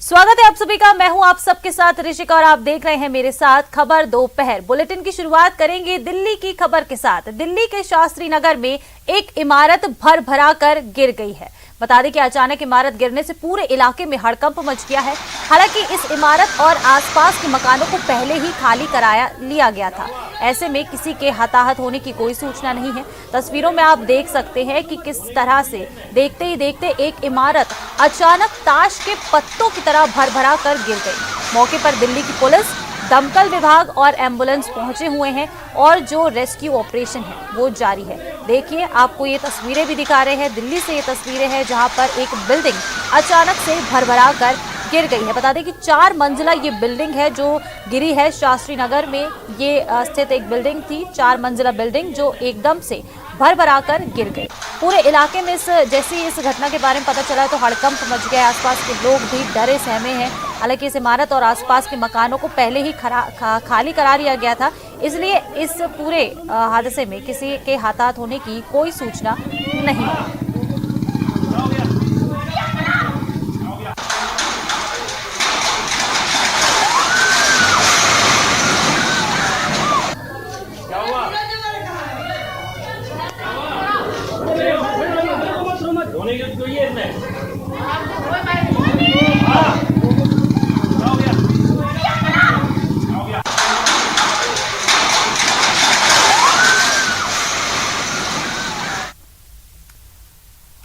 स्वागत है आप सभी का। मैं हूं आप सबके साथ ऋषिका और आप देख रहे हैं मेरे साथ खबर दोपहर। बुलेटिन की शुरुआत करेंगे दिल्ली की खबर के साथ। दिल्ली के शास्त्री नगर में एक इमारत भर भरा कर गिर गई है। बता दें कि अचानक इमारत गिरने से पूरे इलाके में हड़कंप मच गया है। हालांकि इस इमारत और आसपास के मकानों को पहले ही खाली कराया लिया गया था। ऐसे में किसी के हताहत होने की कोई सूचना नहीं है। तस्वीरों में आप देख सकते हैं कि किस तरह से देखते ही देखते एक इमारत अचानक ताश के पत्तों की तरह भर भरा कर गिर गई। मौके पर दिल्ली की पुलिस, दमकल विभाग और एम्बुलेंस पहुंचे हुए हैं और जो रेस्क्यू ऑपरेशन है वो जारी है। देखिए, आपको ये तस्वीरें भी दिखा रहे हैं। दिल्ली से ये तस्वीरें हैं जहां पर एक बिल्डिंग अचानक से भरभरा कर गिर गई है। बता दें कि 4 मंजिला ये बिल्डिंग है जो गिरी है। शास्त्री नगर में ये स्थित एक बिल्डिंग थी, 4 मंजिला बिल्डिंग, जो एकदम से भरभरा कर गिर गई। पूरे इलाके में जैसे ही इस घटना के बारे में पता चला तो हड़कंप मच गया। आसपास के लोग भी डरे सहमे हैं। हालांकि इस इमारत और आसपास के मकानों को पहले ही खाली करा दिया गया था, इसलिए इस पूरे हादसे में किसी के हताहत होने की कोई सूचना नहीं है।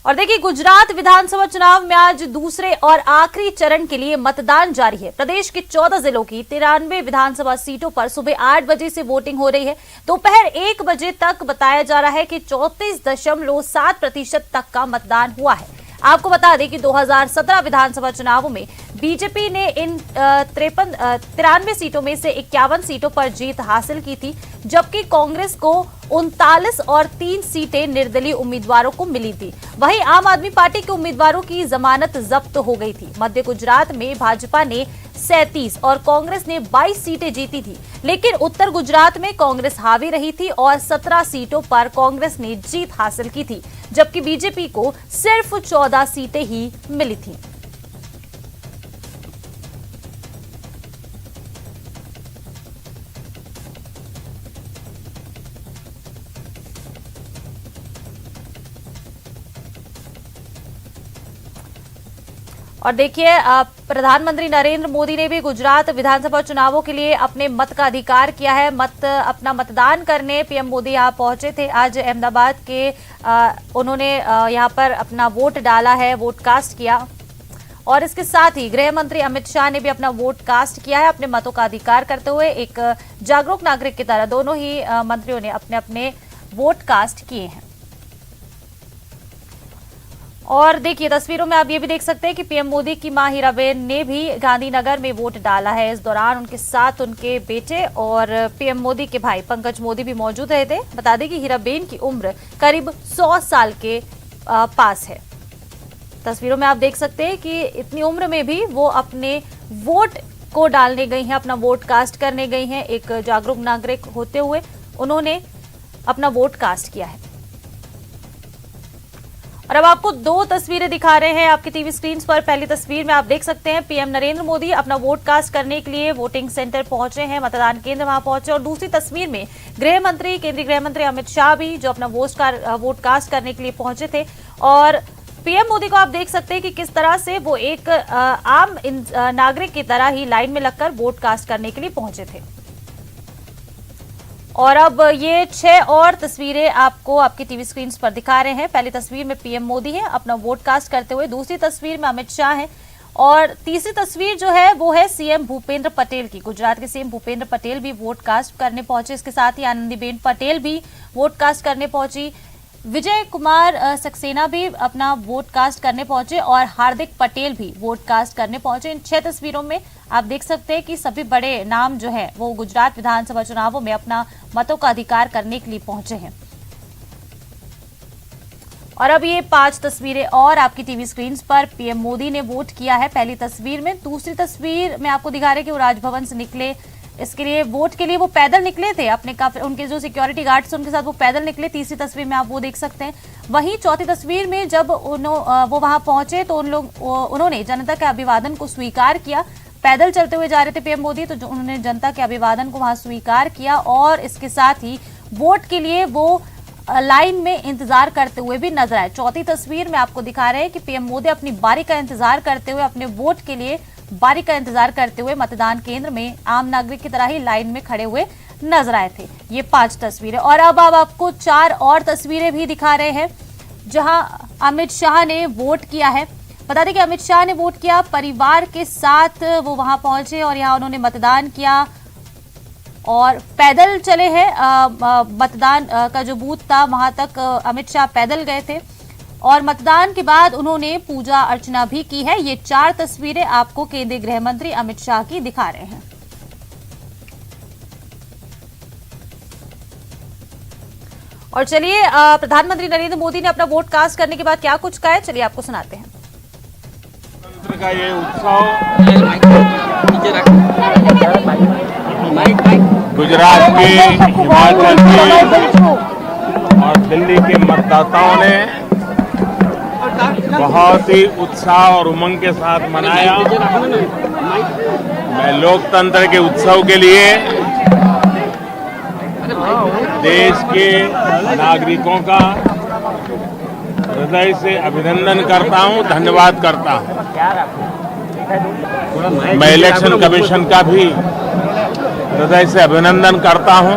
और देखिए, गुजरात विधानसभा चुनाव में आज दूसरे और आखिरी चरण के लिए मतदान जारी है। प्रदेश के 14 जिलों की 93 विधानसभा सीटों पर सुबह 8 बजे से वोटिंग हो रही है। दोपहर 1 बजे तक बताया जा रहा है कि 34.7% तक का मतदान हुआ है। आपको बता दें कि 2017 विधानसभा चुनावों में बीजेपी ने इन 93 सीटों में से 51 सीटों पर जीत हासिल की थी, जबकि कांग्रेस को 39 और 3 सीटें निर्दलीय उम्मीदवारों को मिली थी। वहीं आम आदमी पार्टी के उम्मीदवारों की जमानत जब्त हो गई थी। मध्य गुजरात में भाजपा ने 37 और कांग्रेस ने 22 सीटें जीती थी, लेकिन उत्तर गुजरात में कांग्रेस हावी रही थी और 17 सीटों पर कांग्रेस ने जीत हासिल की थी, जबकि बीजेपी को सिर्फ 14 सीटें ही मिली थी। और देखिए, प्रधानमंत्री नरेंद्र मोदी ने भी गुजरात विधानसभा चुनावों के लिए अपने मत का अधिकार किया है। अपना मतदान करने पीएम मोदी यहां पहुंचे थे। आज अहमदाबाद के उन्होंने यहां पर अपना वोट डाला है, वोट कास्ट किया। और इसके साथ ही गृह मंत्री अमित शाह ने भी अपना वोट कास्ट किया है, अपने मतों का अधिकार करते हुए। एक जागरूक नागरिक की तरह दोनों ही मंत्रियों ने अपने अपने वोट कास्ट किए हैं। और देखिए, तस्वीरों में आप ये भी देख सकते हैं कि पीएम मोदी की मां हीराबेन ने भी गांधीनगर में वोट डाला है। इस दौरान उनके साथ उनके बेटे और पीएम मोदी के भाई पंकज मोदी भी मौजूद रहे थे। बता दें कि हीराबेन की उम्र करीब 100 साल के पास है। तस्वीरों में आप देख सकते हैं कि इतनी उम्र में भी वो अपने वोट को डालने गई हैं, अपना वोट कास्ट करने गई हैं। एक जागरूक नागरिक होते हुए उन्होंने अपना वोट कास्ट किया है। और अब आपको 2 तस्वीरें दिखा रहे हैं आपकी टीवी स्क्रीन पर। पहली तस्वीर में आप देख सकते हैं पीएम नरेंद्र मोदी अपना वोट कास्ट करने के लिए वोटिंग सेंटर पहुंचे हैं, मतदान केंद्र वहां पहुंचे। और दूसरी तस्वीर में केंद्रीय गृह मंत्री अमित शाह भी, जो अपना वोट कास्ट करने के लिए पहुंचे थे। और पीएम मोदी को आप देख सकते हैं कि किस तरह से वो एक आम नागरिक की तरह ही लाइन में लगकर वोट कास्ट करने के लिए पहुंचे थे। और अब ये 6 और तस्वीरें आपको आपकी टीवी स्क्रीन पर दिखा रहे हैं। पहली तस्वीर में पीएम मोदी है अपना वोट कास्ट करते हुए, दूसरी तस्वीर में अमित शाह है और तीसरी तस्वीर जो है वो है सीएम भूपेंद्र पटेल की। गुजरात के सीएम भूपेंद्र पटेल भी वोट कास्ट करने पहुंचे। इसके साथ ही आनंदीबेन पटेल भी वोट कास्ट करने पहुंची। विजय कुमार सक्सेना भी अपना वोट कास्ट करने पहुंचे और हार्दिक पटेल भी वोट कास्ट करने पहुंचे। इन 6 तस्वीरों में आप देख सकते हैं कि सभी बड़े नाम जो है वो गुजरात विधानसभा चुनावों में अपना मतों का अधिकार करने के लिए पहुंचे हैं। और अब ये 5 तस्वीरें और आपकी टीवी स्क्रीन पर पीएम मोदी ने वोट किया है पहली तस्वीर में। दूसरी तस्वीर में आपको दिखा रहे कि वो राजभवन से निकले इसके लिए वोट के लिए वो पैदल निकले थे अपने उनके जो सिक्योरिटी गार्ड्स उनके साथ वो पैदल निकले। तीसरी तस्वीर में आप वो देख सकते हैं। वहीं चौथी तस्वीर में जब वो वहां पहुंचे तो उन्होंने जनता के अभिवादन को स्वीकार किया। पैदल चलते हुए जा रहे थे पीएम मोदी, तो उन्होंने जनता के अभिवादन को वहां स्वीकार किया और इसके साथ ही वोट के लिए वो लाइन में इंतजार करते हुए भी नजर आए। चौथी तस्वीर में आपको दिखा रहे हैं कि पीएम मोदी अपनी बारी का इंतजार करते हुए, अपने वोट के लिए बारी का इंतजार करते हुए मतदान केंद्र में आम नागरिक की तरह ही लाइन में खड़े हुए नजर आए थे। ये 5 तस्वीरें और अब आपको 4 और तस्वीरें भी दिखा रहे हैं जहां अमित शाह ने वोट किया है। बता दें कि अमित शाह ने वोट किया, परिवार के साथ वो वहां पहुंचे और यहां उन्होंने मतदान किया और पैदल चले हैं। मतदान का जो बूथ था वहां तक अमित शाह पैदल गए थे और मतदान के बाद उन्होंने पूजा अर्चना भी की है। ये 4 तस्वीरें आपको केंद्रीय गृह मंत्री अमित शाह की दिखा रहे हैं। और चलिए प्रधानमंत्री नरेंद्र मोदी ने अपना वोट कास्ट करने के बाद क्या कुछ कहा है, चलिए आपको सुनाते हैं। का ये उत्सव गुजरात के, हिमाचल के और दिल्ली के मतदाताओं ने बहुत ही उत्साह और उमंग के साथ मनाया। मैं लोकतंत्र के उत्सव के लिए देश के नागरिकों का हृदय से अभिनंदन करता हूं, धन्यवाद करता हूं। मैं इलेक्शन कमीशन का भी हृदय से अभिनंदन करता हूं।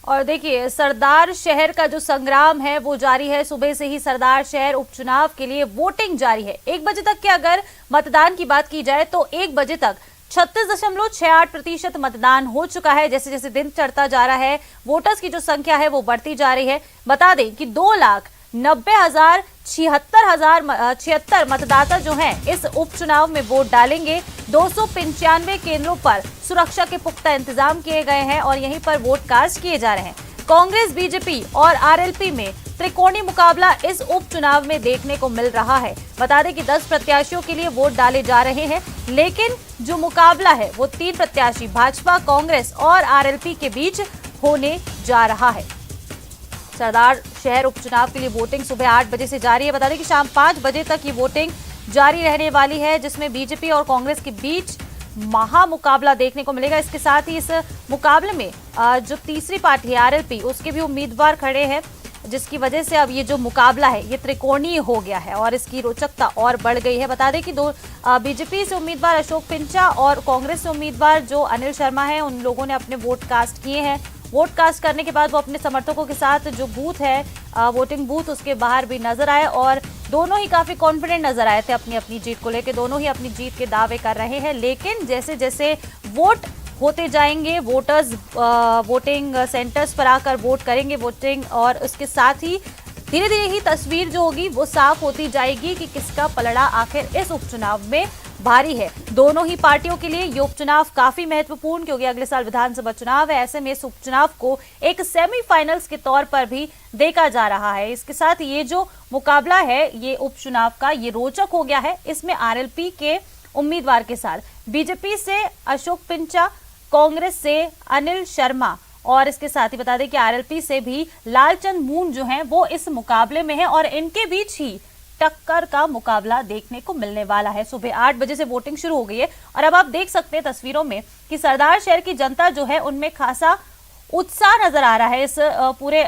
और देखिए सरदार शहर का जो संग्राम है वो जारी है। सुबह से ही सरदार शहर उपचुनाव के लिए वोटिंग जारी है। 1 बजे तक के अगर मतदान की बात की जाए तो 1 बजे तक 36.68% मतदान हो चुका है। जैसे जैसे दिन चढ़ता जा रहा है वोटर्स की जो संख्या है वो बढ़ती जा रही है। बता दें कि 2,90,76 मतदाता जो हैं इस उपचुनाव में वोट डालेंगे। 295 केंद्रों पर सुरक्षा के पुख्ता इंतजाम किए गए हैं और यहीं पर वोट कास्ट किए जा रहे हैं। कांग्रेस, बीजेपी और आरएलपी में त्रिकोणीय मुकाबला इस उपचुनाव में देखने को मिल रहा है। बता दें कि 10 प्रत्याशियों के लिए वोट डाले जा रहे हैं, लेकिन जो मुकाबला है वो 3 प्रत्याशी भाजपा, कांग्रेस और आरएलपी के बीच होने जा रहा है। सरदार शहर उपचुनाव के लिए वोटिंग सुबह 8 बजे से जारी है। बता दें कि शाम 5 बजे तक ये वोटिंग जारी रहने वाली है, जिसमें बीजेपी और कांग्रेस के बीच महामुकाबला देखने को मिलेगा। इसके साथ ही इस मुकाबले में जो तीसरी पार्टी है आरएलपी, उसके भी उम्मीदवार खड़े हैं, जिसकी वजह से अब ये जो मुकाबला है ये त्रिकोणीय हो गया है और इसकी रोचकता और बढ़ गई है। बता दें कि बीजेपी से उम्मीदवार अशोक पिंचा और कांग्रेस से उम्मीदवार जो अनिल शर्मा है, उन लोगों ने अपने वोट कास्ट किए हैं। वोट कास्ट करने के बाद वो अपने समर्थकों के साथ जो बूथ है, वोटिंग बूथ, उसके बाहर भी नजर आए और दोनों ही काफी कॉन्फिडेंट नजर आए थे अपनी अपनी जीत को लेकर। दोनों ही अपनी जीत के दावे कर रहे हैं, लेकिन जैसे जैसे वोट होते जाएंगे, वोटर्स वोटिंग सेंटर्स पर आकर वोट करेंगे वोटिंग, और उसके साथ ही धीरे धीरे ही तस्वीर जो होगी वो साफ होती जाएगी कि किसका पलड़ा आखिर इस उपचुनाव में भारी है। दोनों ही पार्टियों के लिए ये उपचुनाव काफी महत्वपूर्ण, क्योंकि अगले साल विधानसभा चुनाव है। ऐसे में इस उपचुनाव को एक सेमीफाइनल्स के तौर पर भी देखा जा रहा है। इसके साथ ये जो मुकाबला है ये उपचुनाव का, ये रोचक हो गया है। इसमें आरएलपी के उम्मीदवार के साथ बीजेपी से अशोक पिंचा, कांग्रेस से अनिल शर्मा और इसके साथ ही बता दें कि आरएलपी से भी लालचंद मून जो हैं वो इस मुकाबले में हैं और इनके बीच ही टक्कर का मुकाबला देखने को मिलने वाला है। सुबह 8 बजे से वोटिंग शुरू हो गई है और अब आप देख सकते हैं तस्वीरों में कि सरदार शहर की जनता जो है उनमें खासा उत्साह नजर आ रहा है। इस पूरे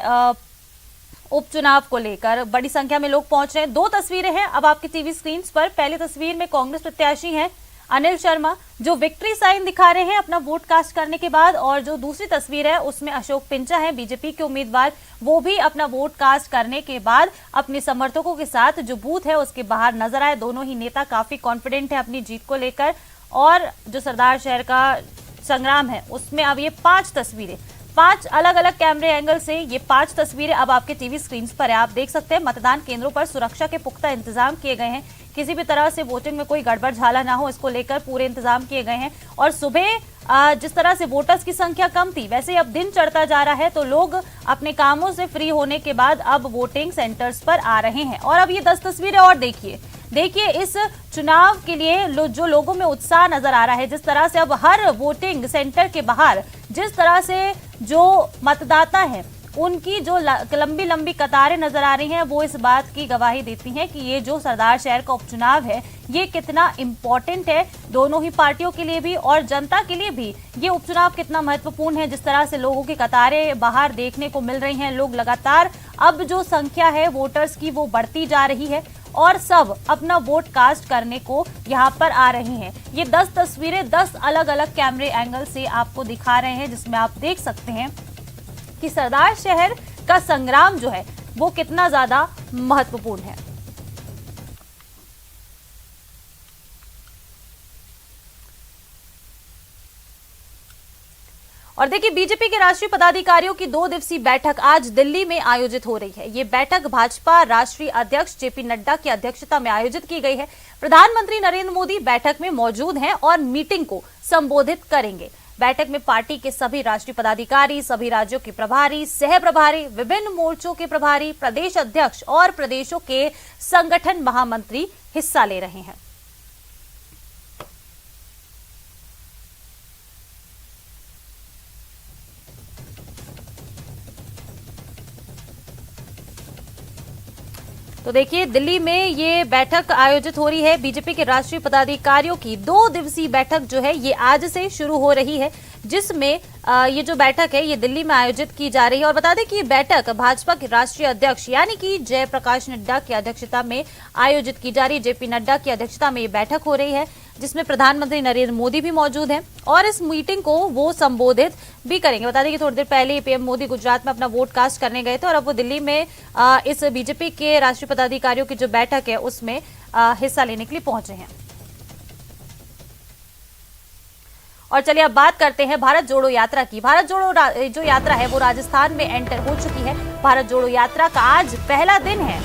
उपचुनाव को लेकर बड़ी संख्या में लोग पहुंच रहे हैं। 2 तस्वीरें हैं अब आपकी टीवी स्क्रीन पर। पहली तस्वीर में कांग्रेस प्रत्याशी हैं अनिल शर्मा, जो विक्ट्री साइन दिखा रहे हैं अपना वोट कास्ट करने के बाद, और जो दूसरी तस्वीर है उसमें अशोक पिंचा है, बीजेपी के उम्मीदवार, वो भी अपना वोट कास्ट करने के बाद अपने समर्थकों के साथ जो बूथ है उसके बाहर नजर आए। दोनों ही नेता काफी कॉन्फिडेंट है अपनी जीत को लेकर। और जो सरदार शहर का संग्राम है उसमें अब ये 5 तस्वीरें, 5 अलग अलग कैमरे एंगल से ये 5 तस्वीरें अब आपके टीवी स्क्रीन पर है। आप देख सकते हैं मतदान केंद्रों पर सुरक्षा के पुख्ता इंतजाम किए गए हैं। किसी भी तरह से वोटिंग में कोई गड़बड़ झाला ना हो, इसको लेकर पूरे इंतजाम किए गए हैं। और सुबह जिस तरह से वोटर्स की संख्या कम थी, वैसे अब दिन चढ़ता जा रहा है तो लोग अपने कामों से फ्री होने के बाद अब वोटिंग सेंटर्स पर आ रहे हैं। और अब ये 10 तस्वीरें और देखिए, देखिए इस चुनाव के लिए जो लोगों में उत्साह नजर आ रहा है, जिस तरह से अब हर वोटिंग सेंटर के बाहर जिस तरह से जो मतदाता हैं उनकी जो लंबी लंबी कतारें नजर आ रही हैं, वो इस बात की गवाही देती हैं कि ये जो सरदार शहर का उपचुनाव है ये कितना इम्पोर्टेंट है दोनों ही पार्टियों के लिए भी और जनता के लिए भी। ये उपचुनाव कितना महत्वपूर्ण है, जिस तरह से लोगों की कतारें बाहर देखने को मिल रही हैं। लोग लगातार अब जो संख्या है वोटर्स की वो बढ़ती जा रही है और सब अपना वोट कास्ट करने को यहाँ पर आ रही हैं। ये 10 तस्वीरें 10 अलग अलग कैमरे एंगल से आपको दिखा रहे हैं, जिसमें आप देख सकते हैं कि सरदार शहर का संग्राम जो है वो कितना ज्यादा महत्वपूर्ण है। और देखिए बीजेपी के राष्ट्रीय पदाधिकारियों की 2 दिवसीय बैठक आज दिल्ली में आयोजित हो रही है। ये बैठक भाजपा राष्ट्रीय अध्यक्ष जेपी नड्डा की अध्यक्षता में आयोजित की गई है। प्रधानमंत्री नरेंद्र मोदी बैठक में मौजूद हैं और मीटिंग को संबोधित करेंगे। बैठक में पार्टी के सभी राष्ट्रीय पदाधिकारी, सभी राज्यों के प्रभारी, सह प्रभारी, विभिन्न मोर्चों के प्रभारी, प्रदेश अध्यक्ष और प्रदेशों के संगठन महामंत्री हिस्सा ले रहे हैं। तो देखिए दिल्ली में ये बैठक आयोजित हो रही है। बीजेपी के राष्ट्रीय पदाधिकारियों की 2 दिवसीय बैठक जो है ये आज से शुरू हो रही है, जिसमें ये जो बैठक है ये दिल्ली में आयोजित की जा रही है। और बता दें कि ये बैठक भाजपा के राष्ट्रीय अध्यक्ष यानी कि जयप्रकाश नड्डा की अध्यक्षता में आयोजित की जा रही है। जेपी नड्डा की अध्यक्षता में ये बैठक हो रही है, जिसमें प्रधानमंत्री नरेंद्र मोदी भी मौजूद हैं और इस मीटिंग को वो संबोधित भी करेंगे। बता दें कि थोड़ी देर पहले पीएम मोदी गुजरात में अपना वोट कास्ट करने गए थे और अब वो दिल्ली में इस बीजेपी के राष्ट्रीय पदाधिकारियों की जो बैठक है उसमें हिस्सा लेने के लिए पहुंचे हैं। और चलिए अब बात करते हैं भारत जोड़ो यात्रा की। भारत जोड़ो जो यात्रा है वो राजस्थान में एंटर हो चुकी है। भारत जोड़ो यात्रा का आज पहला दिन है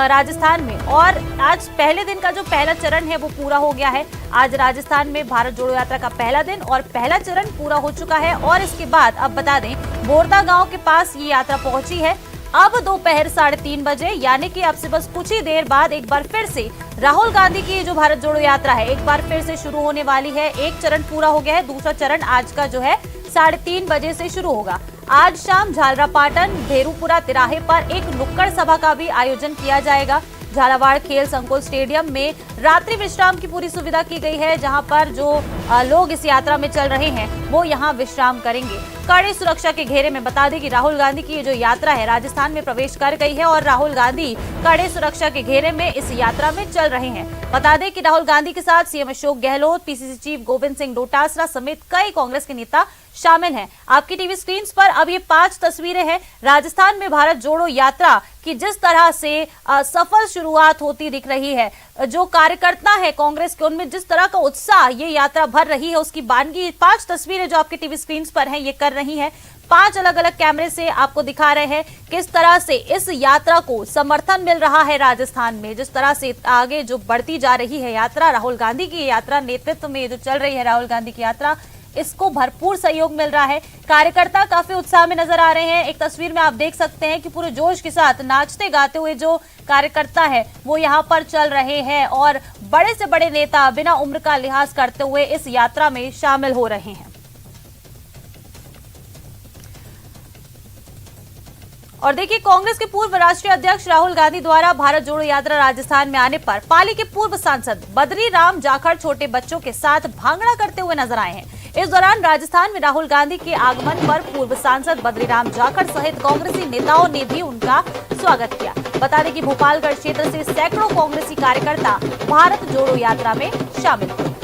राजस्थान में और आज पहले दिन का जो पहला चरण है वो पूरा हो गया है। आज राजस्थान में भारत जोड़ो यात्रा का पहला दिन और पहला चरण पूरा हो चुका है और इसके बाद अब बता दें बोरदा गांव के पास ये यात्रा पहुंची है। अब दोपहर 3:30 बजे यानी कि अब से बस कुछ ही देर बाद एक बार फिर से राहुल गांधी की जो भारत जोड़ो यात्रा है एक बार फिर से शुरू होने वाली है। एक चरण पूरा हो गया है, दूसरा चरण आज का जो है 3:30 बजे से शुरू होगा। आज शाम झालरापाटन भेरूपुरा तिराहे पर एक नुक्कड़ सभा का भी आयोजन किया जाएगा। झालावाड़ खेल संकुल स्टेडियम में रात्रि विश्राम की पूरी सुविधा की गई है, जहां पर जो लोग इस यात्रा में चल रहे हैं वो यहां विश्राम करेंगे। कड़ी सुरक्षा के घेरे में बता दें कि राहुल गांधी की ये जो यात्रा है राजस्थान में प्रवेश कर गई है और राहुल गांधी कड़े सुरक्षा के घेरे में इस यात्रा में चल रहे हैं। बता दें कि राहुल गांधी के साथ CM Ashok Gehlot, PCC chief Govind Singh Dotasra समेत कई कांग्रेस के नेता शामिल हैं। आपकी टीवी स्क्रीन पर अब ये 5 तस्वीरें हैं राजस्थान में भारत जोड़ो यात्रा की जिस तरह से सफल शुरुआत होती दिख रही है। जो कार्यकर्ता है कांग्रेस के उनमें जिस तरह का उत्साह ये यात्रा भर रही है उसकी बानगी 5 तस्वीरें जो आपके टीवी स्क्रीन पर हैं ये कर रही हैं। 5 अलग अलग कैमरे से आपको दिखा रहे हैं किस तरह से इस यात्रा को समर्थन मिल रहा है राजस्थान में। जिस तरह से आगे जो बढ़ती जा रही है यात्रा, राहुल गांधी की यात्रा नेतृत्व में जो चल रही है राहुल गांधी की यात्रा, इसको भरपूर सहयोग मिल रहा है। कार्यकर्ता काफी उत्साह में नजर आ रहे हैं। एक तस्वीर में आप देख सकते हैं कि पूरे जोश के साथ नाचते गाते हुए जो कार्यकर्ता है वो यहाँ पर चल रहे हैं और बड़े से बड़े नेता बिना उम्र का लिहाज करते हुए इस यात्रा में शामिल हो रहे हैं। और देखिए कांग्रेस के पूर्व राष्ट्रीय अध्यक्ष राहुल गांधी द्वारा भारत जोड़ो यात्रा राजस्थान में आने पर पाली के पूर्व सांसद बद्री राम जाखड़ छोटे बच्चों के साथ भांगड़ा करते हुए नजर आए हैं। इस दौरान राजस्थान में राहुल गांधी के आगमन पर पूर्व सांसद बद्री राम जाखड़ सहित कांग्रेसी नेताओं ने भी उनका स्वागत किया। बता दें कि भोपालगढ़ क्षेत्र से सैकड़ों कांग्रेसी कार्यकर्ता भारत जोड़ो यात्रा में शामिल हुए।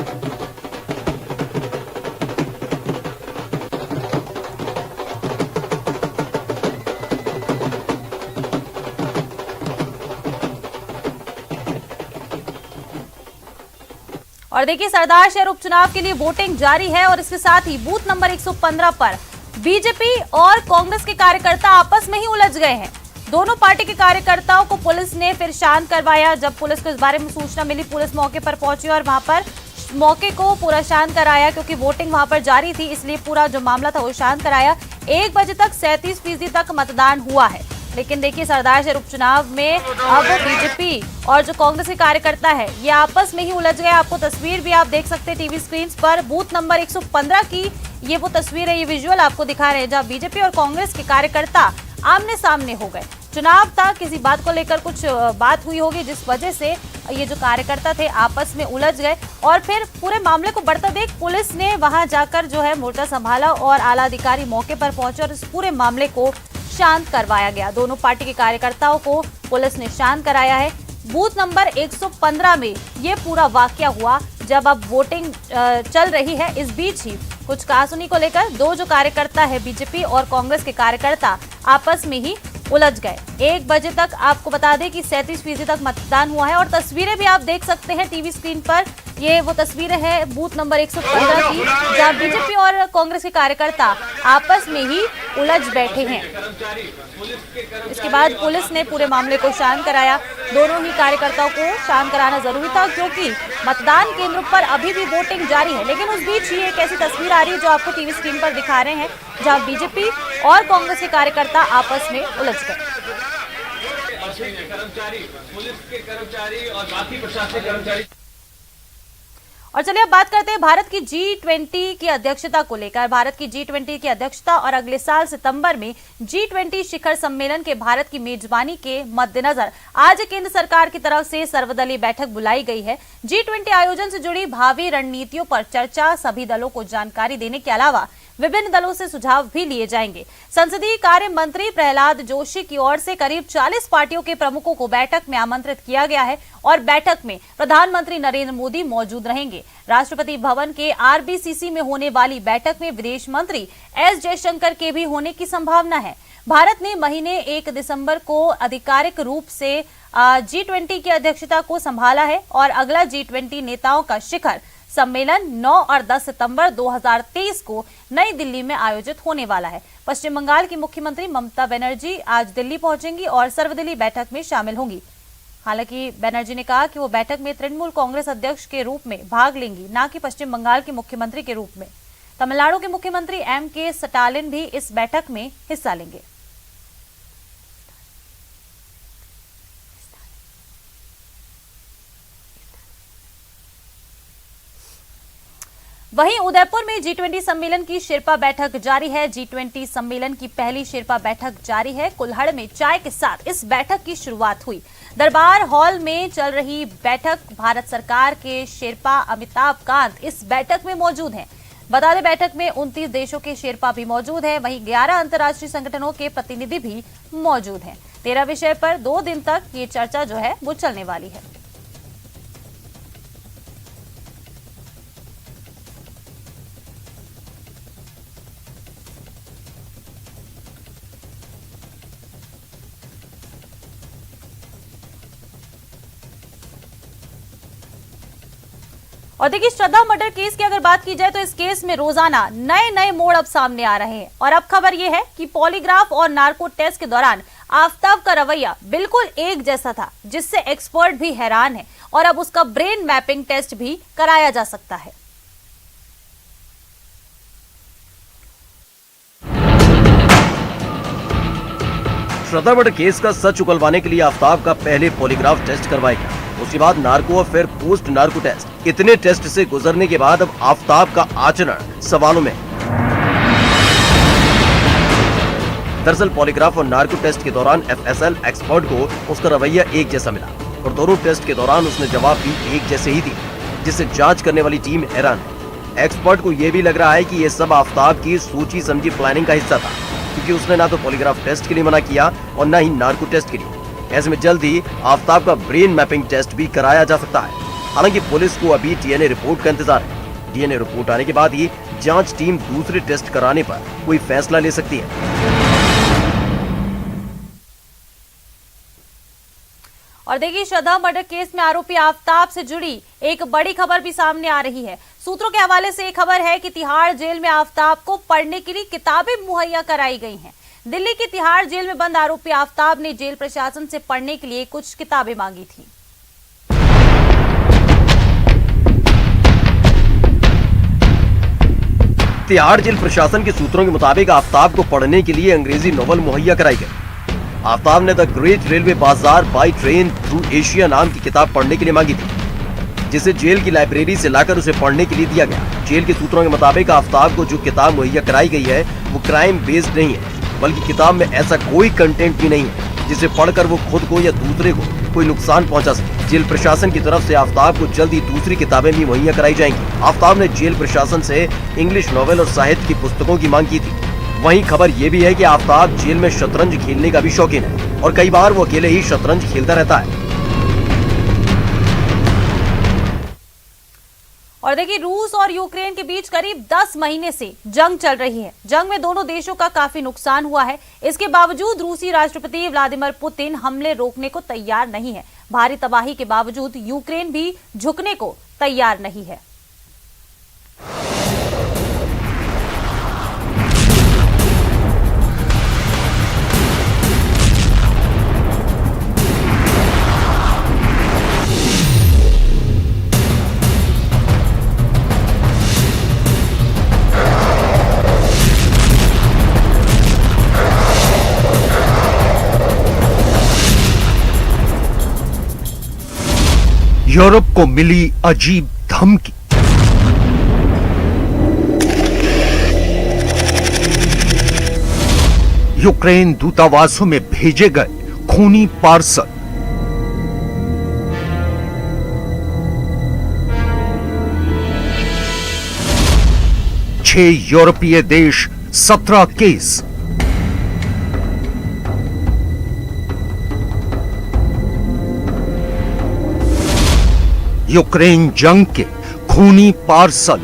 और देखिए सरदार शहर उपचुनाव के लिए वोटिंग जारी है और इसके साथ ही बूथ नंबर 115 पर बीजेपी और कांग्रेस के कार्यकर्ता आपस में ही उलझ गए हैं। दोनों पार्टी के कार्यकर्ताओं को पुलिस ने फिर शांत करवाया। जब पुलिस को इस बारे में सूचना मिली, पुलिस मौके पर पहुंची और वहां पर मौके को पूरा शांत कराया, क्योंकि वोटिंग वहां पर जारी थी इसलिए पूरा जो मामला था वो शांत कराया। 1 बजे तक 37% तक मतदान हुआ है। लेकिन देखिए सरदारशहर उपचुनाव में अब बीजेपी और जो कांग्रेस के कार्यकर्ता है ये आपस में ही उलझ गए। आपको तस्वीर भी आप देख सकते हैं टीवी स्क्रीन पर, बूथ नंबर 115 की ये वो तस्वीर है, ये विजुअल आपको दिखा रहे हैं जहां बीजेपी और कांग्रेस के कार्यकर्ता आमने सामने हो गए। चुनाव था, किसी बात को लेकर कुछ बात हुई होगी जिस वजह से ये जो कार्यकर्ता थे आपस में उलझ गए और फिर पूरे मामले को बढ़ता देख पुलिस ने वहां जाकर जो है मोर्चा संभाला और आला अधिकारी मौके पर पहुंचे और इस पूरे मामले को शांत करवाया गया। दोनों पार्टी के कार्यकर्ताओं को पुलिस ने शांत कराया है। बूथ नंबर 115 में ये पूरा वाकया हुआ जब अब वोटिंग चल रही है। इस बीच ही कुछ कहासुनी को लेकर दो जो कार्यकर्ता है बीजेपी और कांग्रेस के कार्यकर्ता आपस में ही उलझ गए। 1 बजे तक आपको बता दें कि 37% तक मतदान हुआ है और तस्वीरें भी आप देख सकते हैं टीवी स्क्रीन पर। ये वो तस्वीरें हैं बूथ नंबर 115 की जहां बीजेपी और कांग्रेस के कार्यकर्ता आपस में ही उलझ बैठे हैं। इसके बाद पुलिस ने पूरे मामले को शांत कराया। दोनों ही कार्यकर्ताओं को शांत कराना जरूरी था क्योंकि मतदान केंद्र पर अभी भी वोटिंग जारी है। लेकिन उस बीच ही एक ऐसी तस्वीर आ रही है जो आपको टीवी स्क्रीन पर दिखा रहे हैं जहां बीजेपी और कांग्रेस के कार्यकर्ता आपस में उलझ गए। पुलिस के कर्मचारी और बाकी प्रशासनिक कर्मचारी। और चलिए अब बात करते हैं भारत की G20 की अध्यक्षता को लेकर। भारत की G20 की अध्यक्षता और अगले साल सितंबर में G20 शिखर सम्मेलन के भारत की मेजबानी के मद्देनजर आज केंद्र सरकार की तरफ से सर्वदलीय बैठक बुलाई गई है। G20 आयोजन से जुड़ी भावी रणनीतियों पर चर्चा, सभी दलों को जानकारी देने के अलावा विभिन्न दलों से सुझाव भी लिए जाएंगे। संसदीय कार्य मंत्री प्रहलाद जोशी की ओर से करीब 40 पार्टियों के प्रमुखों को बैठक में आमंत्रित किया गया है और बैठक में प्रधानमंत्री नरेंद्र मोदी मौजूद रहेंगे। राष्ट्रपति भवन के RBCC में होने वाली बैठक में विदेश मंत्री S जयशंकर के भी होने की संभावना है। भारत ने महीने 1 दिसंबर को आधिकारिक रूप से G20 की अध्यक्षता को संभाला है और अगला G20 नेताओं का शिखर सम्मेलन 9 और 10 सितंबर 2023 को नई दिल्ली में आयोजित होने वाला है। पश्चिम बंगाल की मुख्यमंत्री ममता बनर्जी आज दिल्ली पहुंचेंगी और सर्वदलीय बैठक में शामिल होंगी। हालांकि बनर्जी ने कहा कि वो बैठक में तृणमूल कांग्रेस अध्यक्ष के रूप में भाग लेंगी, न कि पश्चिम बंगाल के मुख्यमंत्री के रूप में। तमिलनाडु के मुख्यमंत्री M.K. स्टालिन भी इस बैठक में हिस्सा लेंगे। वहीं उदयपुर में G20 सम्मेलन की शेरपा बैठक जारी है। G20 सम्मेलन की पहली शेरपा बैठक जारी है। कुल्हड़ में चाय के साथ इस बैठक की शुरुआत हुई। दरबार हॉल में चल रही बैठक, भारत सरकार के शेरपा अमिताभ कांत इस बैठक में मौजूद हैं। बता दें बैठक में 29 देशों के शेरपा भी मौजूद हैं। वहीं 11 अंतर्राष्ट्रीय संगठनों के प्रतिनिधि भी मौजूद हैं। 13 विषय पर 2 दिन तक ये चर्चा जो है वो चलने वाली है। और देखिए श्रद्धा मर्डर केस की अगर बात की जाए तो इस केस में रोजाना नए नए मोड़ अब सामने आ रहे हैं। और अब खबर यह है कि पॉलीग्राफ और नार्को टेस्ट के दौरान आफताब का रवैया बिल्कुल एक जैसा था, जिससे एक्सपर्ट भी हैरान है। और अब उसका ब्रेन मैपिंग टेस्ट भी कराया जा सकता है। श्रद्धा मर्डर केस का सच उगलवाने के लिए आफताब का पहले पॉलीग्राफ टेस्ट करवाया गया, उसके बाद नार्को और फिर पोस्ट नार्को टेस्ट। इतने टेस्ट से गुजरने के बाद अब आफताब का आचरण सवालों में। दरअसल पॉलीग्राफ और नार्को टेस्ट के दौरान FSL एक्सपर्ट को उसका रवैया एक जैसा मिला और दोनों टेस्ट के दौरान उसने जवाब भी एक जैसे ही दिए, जिससे जांच करने वाली टीम हैरान है। एक्सपर्ट को यह भी लग रहा है कि ये सब आफताब की सोची समझी प्लानिंग का हिस्सा था, क्योंकि उसने ना तो पॉलीग्राफ टेस्ट के लिए मना किया और न ही नार्को टेस्ट के लिए। ऐसे में जल्द ही आफताब का ब्रेन मैपिंग टेस्ट भी कराया जा सकता है। हालांकि पुलिस को अभी DNA रिपोर्ट का इंतजार है। DNA रिपोर्ट आने के बाद ही जांच टीम दूसरे टेस्ट कराने पर कोई फैसला ले सकती है। और देखिए श्रद्धा मर्डर केस में आरोपी आफताब से जुड़ी एक बड़ी खबर भी सामने आ रही है। सूत्रों के हवाले से एक खबर है कि तिहाड़ जेल में आफताब को पढ़ने के लिए किताबें मुहैया कराई गई हैं। दिल्ली की तिहाड़ जेल में बंद आरोपी आफताब ने जेल प्रशासन से पढ़ने के लिए कुछ किताबें मांगी थी। तिहाड़ जेल प्रशासन के सूत्रों के मुताबिक आफताब को पढ़ने के लिए अंग्रेजी नॉवल मुहैया कराई गई। आफ्ताब ने द ग्रेट रेलवे बाजार बाई ट्रेन थ्रू एशिया नाम की किताब पढ़ने के लिए मांगी थी, जिसे जेल की लाइब्रेरी से लाकर उसे पढ़ने के लिए दिया गया। जेल के सूत्रों के मुताबिक आफ्ताब को जो किताब मुहैया कराई गई है वो क्राइम बेस्ड नहीं है, बल्कि किताब में ऐसा कोई कंटेंट भी नहीं है जिसे पढ़कर वो खुद को या दूसरे को कोई नुकसान पहुंचा सके। जेल प्रशासन की तरफ से आफ्ताब को जल्द ही दूसरी किताबें भी मुहैया कराई जाएंगी। आफ्ताब ने जेल प्रशासन से इंग्लिश नॉवेल और साहित्य की पुस्तकों की मांग की थी। वहीं खबर ये भी है कि आफ्ताब जेल में शतरंज खेलने का भी शौकीन है और कई बार वो अकेले ही शतरंज खेलता रहता है। और देखिए, रूस और यूक्रेन के बीच करीब 10 महीने से जंग चल रही है। जंग में दोनों देशों का काफी नुकसान हुआ है। इसके बावजूद रूसी राष्ट्रपति व्लादिमीर पुतिन हमले रोकने को तैयार नहीं है। भारी तबाही के बावजूद यूक्रेन भी झुकने को तैयार नहीं है। यूरोप को मिली अजीब धमकी। यूक्रेन दूतावासों में भेजे गए खूनी पार्सल। छह यूरोपीय देश, 17 केस। यूक्रेन जंग के खूनी पार्सल।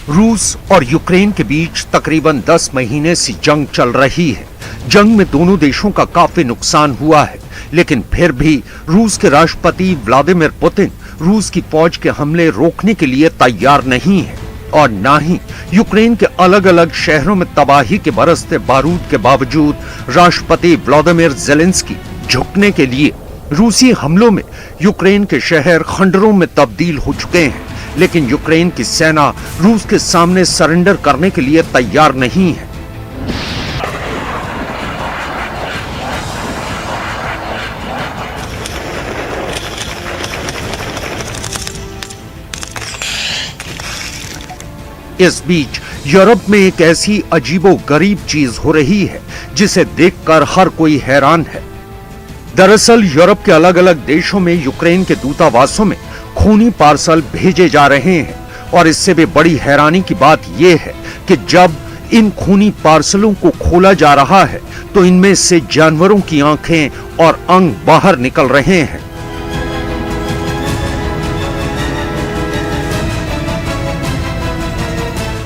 रूस और यूक्रेन के बीच तकरीबन 10 महीने से जंग चल रही है। जंग में दोनों देशों का काफी नुकसान हुआ है, लेकिन फिर भी रूस के राष्ट्रपति व्लादिमीर पुतिन रूस की फौज के हमले रोकने के लिए तैयार नहीं है और ना ही यूक्रेन के अलग अलग शहरों में तबाही के बरसते बारूद के बावजूद राष्ट्रपति व्लादिमीर ज़ेलेंस्की झुकने के लिए। रूसी हमलों में यूक्रेन के शहर खंडरों में तब्दील हो चुके हैं, लेकिन यूक्रेन की सेना रूस के सामने सरेंडर करने के लिए तैयार नहीं है। इस बीच यूरोप में एक ऐसी अजीबोगरीब चीज हो रही है जिसे देखकर हर कोई हैरान है। दरअसल यूरोप के अलग अलग देशों में यूक्रेन के दूतावासों में खूनी पार्सल भेजे जा रहे हैं और इससे भी बड़ी हैरानी की बात यह है कि जब इन खूनी पार्सलों को खोला जा रहा है तो इनमें से जानवरों की आंखें और अंग बाहर निकल रहे हैं।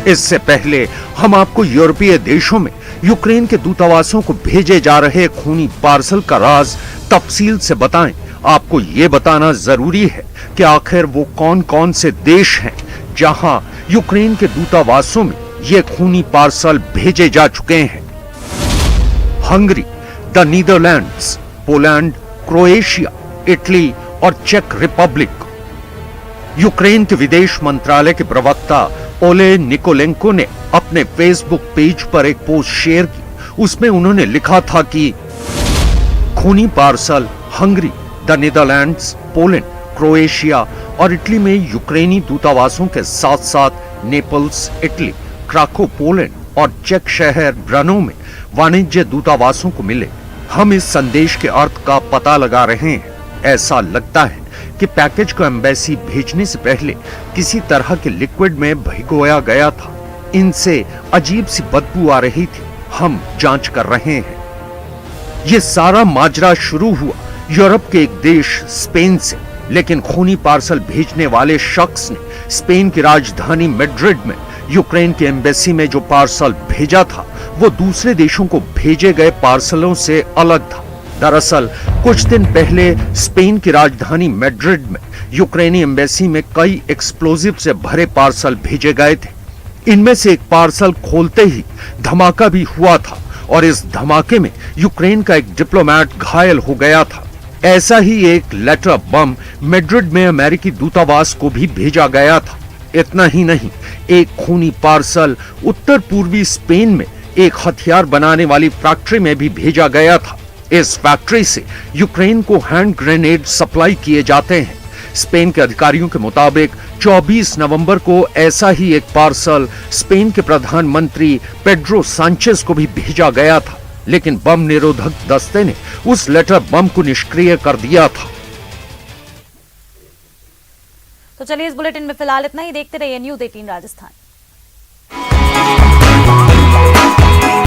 इससे पहले हम आपको यूरोपीय देशों में यूक्रेन के दूतावासों को भेजे जा रहे खूनी पार्सल का राज तफसील से बताएं। आपको ये बताना जरूरी है कि आखिर वो कौन कौन से देश हैं जहां यूक्रेन के दूतावासों में ये खूनी पार्सल भेजे जा चुके हैं। Hungary, the Netherlands, Poland, Croatia, Italy और चेक रिपब्लिक। यूक्रेन के विदेश मंत्रालय के प्रवक्ता ओले निकोलेंको ने अपने फेसबुक पेज पर एक पोस्ट शेयर की। उसमें उन्होंने लिखा था कि खूनी parcel Hungary, the Netherlands, Poland, Croatia और इटली में यूक्रेनी दूतावासों के साथ साथ नेपल्स, इटली, क्राको, पोलैंड और चेक शहर ब्रनो में वाणिज्य दूतावासों को मिले। हम इस संदेश के अर्थ का पता लगा रहे हैं। ऐसा लगता है कि पैकेज को एम्बेसी भेजने से पहले किसी तरह के लिक्विड में भिगोया गया था। इनसे अजीब सी बदबू आ रही थी। हम जांच कर रहे हैं। ये सारा माजरा शुरू हुआ यूरोप के एक देश स्पेन से, लेकिन खूनी पार्सल भेजने वाले शख्स ने स्पेन की राजधानी मैड्रिड में यूक्रेन की एम्बेसी में जो पार्सल भेजा था वो दूसरे देशों को भेजे गए पार्सलों से अलग था। दरअसल कुछ दिन पहले स्पेन की राजधानी मैड्रिड में यूक्रेनी एम्बेसी में कई एक्सप्लोजिव से भरे पार्सल भेजे गए थे। इनमें से एक पार्सल खोलते ही धमाका भी हुआ था और इस धमाके में यूक्रेन का एक डिप्लोमेट घायल हो गया था। ऐसा ही एक लेटर बम मैड्रिड में अमेरिकी दूतावास को भी भेजा गया था। इतना ही नहीं, एक खूनी पार्सल उत्तर पूर्वी स्पेन में एक हथियार बनाने वाली फैक्ट्री में भी भेजा गया था। इस फैक्ट्री से यूक्रेन को हैंड ग्रेनेड सप्लाई किए जाते हैं। स्पेन के अधिकारियों के मुताबिक 24 नवंबर को ऐसा ही एक पार्सल स्पेन के प्रधानमंत्री पेड्रो सांचेज को भी भेजा गया था, लेकिन बम निरोधक दस्ते ने उस लेटर बम को निष्क्रिय कर दिया था। तो चलिए इस बुलेटिन में फिलहाल इतना ही। देखते रहिए न्यूज़ 18 राजस्थान।